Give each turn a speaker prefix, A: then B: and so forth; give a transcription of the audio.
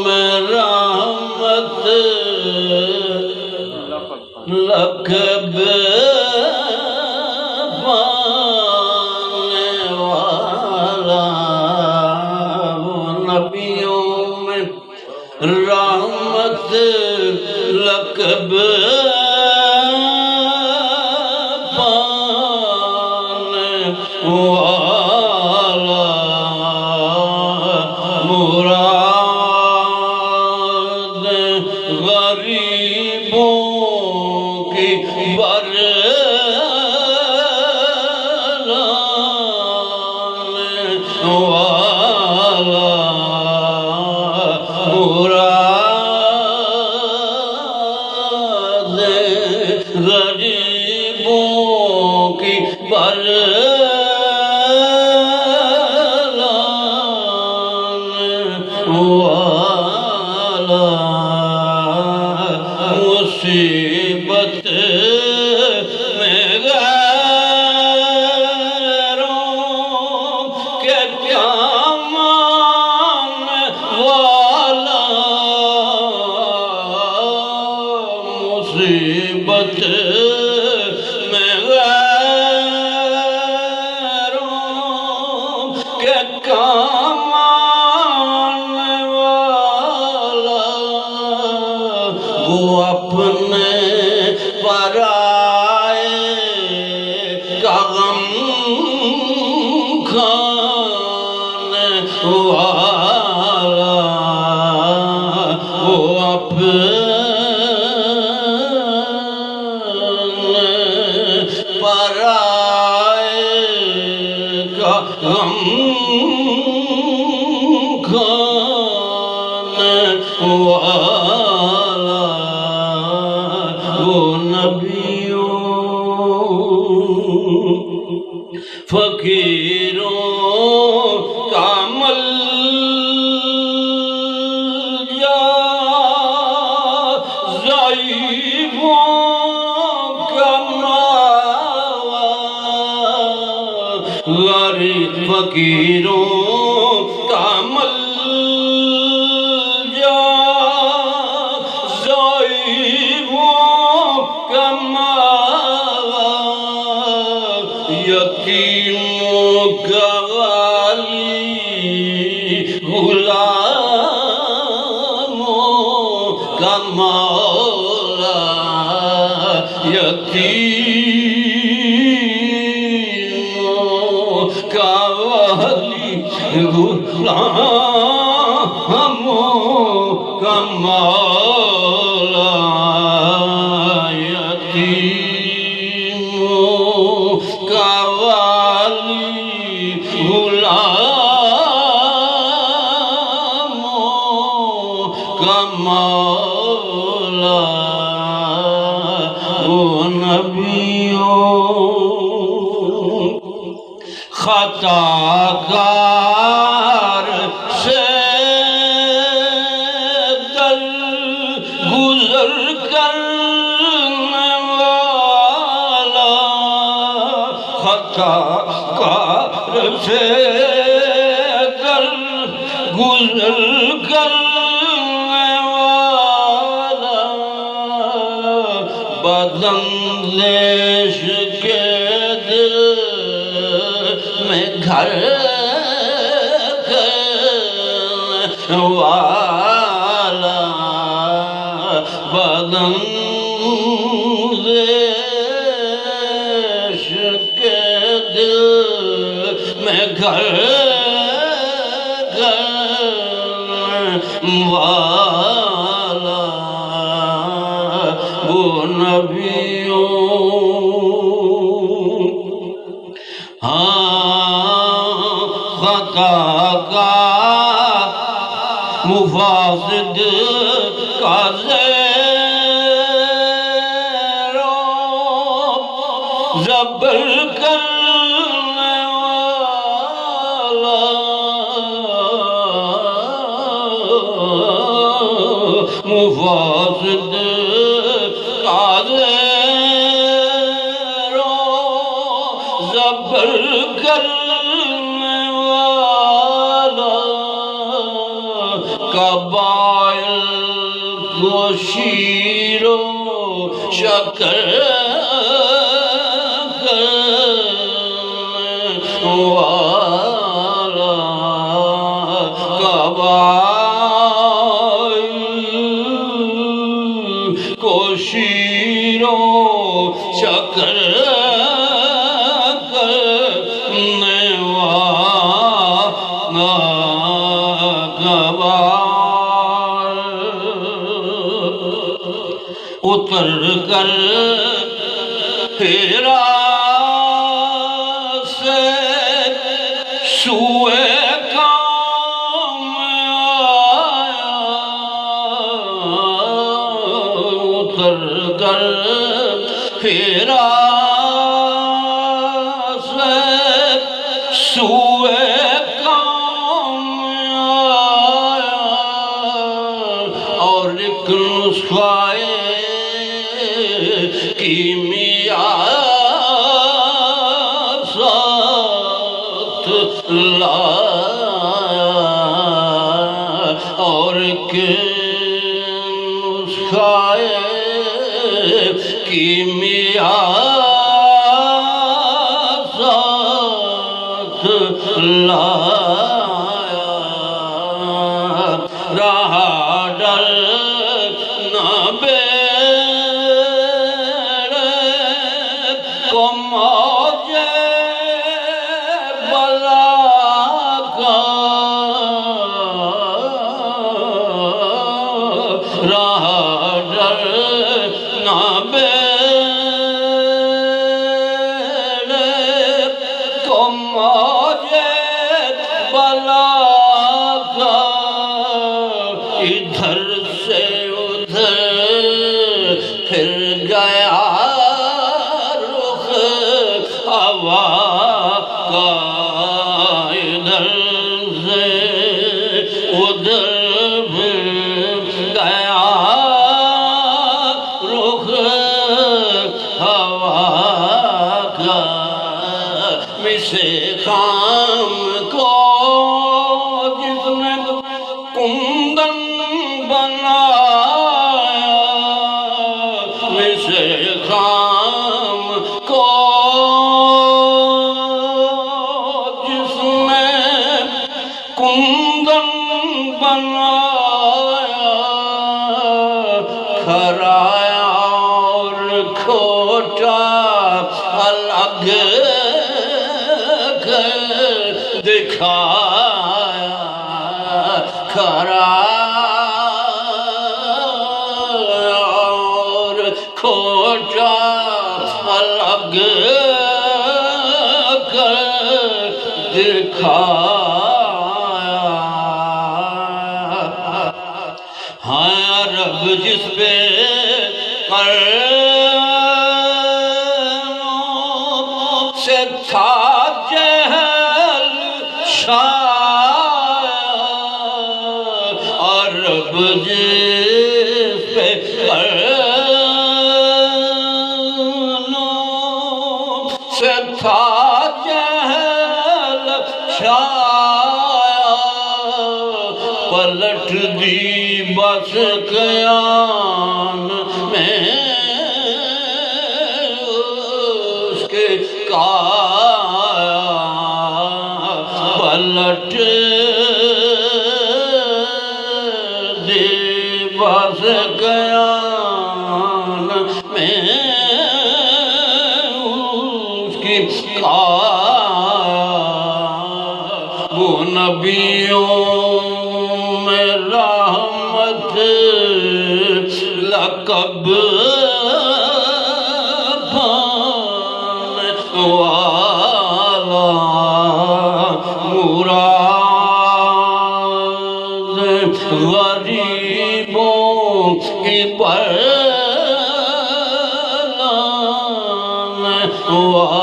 A: میں رحمت لکھ پانے والا، وہ نبیوں میں رحمت لکھ پانے والا، مراد غریبوں کی برلانے والا، مراد غریبوں کی والا، مصیبت میں غیروں کے کام آنے والا، مصیبت میں غیروں کے کام وہ اپنے پرائے کا غم کھانے والا، وہ اپنے پرائے کا غم کھانے والا، وہ نبیوں فقیروں کا ملجا، ضعیفوں کا ماوا، غریب فقیروں کا ملجا، یتیموں کا والی، غلاموں کا مولا، یتیموں کا والی، غلاموں کا مولا، کا والی، غلاموں کا مولا، وہ نبیوں خطاکار سے در گزر کرنے والا، خطاکار سے در گزر کرنے والا، بداندیش کے دل میں گھر کرنے والا، بداندیش کے دل میں گھر کرنے والا، وہ نبیوں خطا کا مفاسد کا زیر و زبر کرنے والا، مفاسد کا زیر و زبر کرنے والا، کعبہ قبائل کو شیر و شکر والا قبائل کو شیر و شکر کرنے والا اتر کر ہیرا سے سوئے کام آیا اتر کر ہیرا سے سوئے کام آیا اور ایک نسخہ کیمیاء ساتھ لایا اور ایک نسخہ کیمیاء ساتھ لایا رہا ڈر نہ موجے بلا کا راہ ڈر نہ بیڑے کو موجے بلا کا ادھر سے ادھر پھر گیا ہوا کا ادھر سے ادھر پھر گیا رخ ہوا کا مسے خام کو جس نے کندن بنایا مسے خام کو کندن بنایا کھرایا اور کھوٹا الگ کر دکھایا کھرایا اور کھوٹا الگ کر دکھایا ہاں رب جس پہ قرنوں سے تھا جہل شایا اور رب جس پہ قرنوں سے تھا جہل شایا پلٹ دی بس قیام میں اس کے کایا پلٹ دی بس قیام میں اس کی کایا وہ نبیوں میں رحمت لقب پانے والا مراد غریبوں کی پرلانے والا